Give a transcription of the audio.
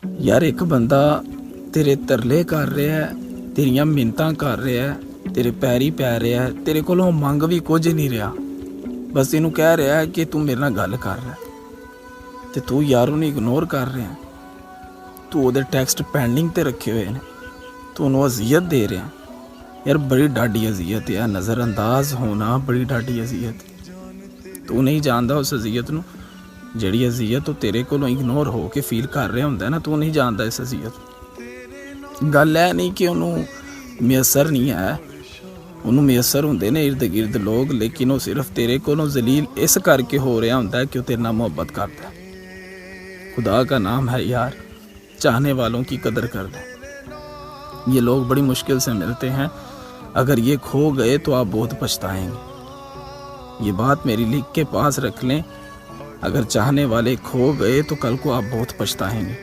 यार एक बंदा तेरे तरले कर रहा है, तेरियां मिन्नतां कर रहा है, तेरे पैरी पै रहा है, तेरे कोलों मंग भी कुछ नहीं रहा, बस इनू कह रहा है कि तू मेरे नाल गल कर रहा है ते तू यार उन्हें इग्नोर कर रहा है। तू ओदे टैक्सट पेंडिंग ते रखे हुए ने, तू उन्होंने अजियत दे रहा है। यार बड़ी डाडी अजियत है, नज़रअंदाज होना बड़ी डाडी अजियत है। तू नहीं जानता उस अजियत नू, जिहड़ी अजियत तो तेरे कोलों इग्नोर हो के फील कर रहा होंदा ना, तू नहीं जानता इस अजियत। गल है नहीं कि उन्होंने मैसर नहीं है, उन्होंने मैसर होंदे ने इर्द गिर्द लोग, लेकिन वो सिर्फ तेरे कोलों जलील इस करके हो रहा होंदा कि वो तेरे नाल मोहब्बत करता है। खुदा का नाम है यार, चाहने वालों की कदर कर दे। ये लोग बड़ी मुश्किल से मिलते हैं, अगर ये खो गए तो आप बहुत पछताएंगे। ये बात मेरी लिख के पास रख लें, अगर चाहने वाले खो गए तो कल को आप बहुत पछताएंगे।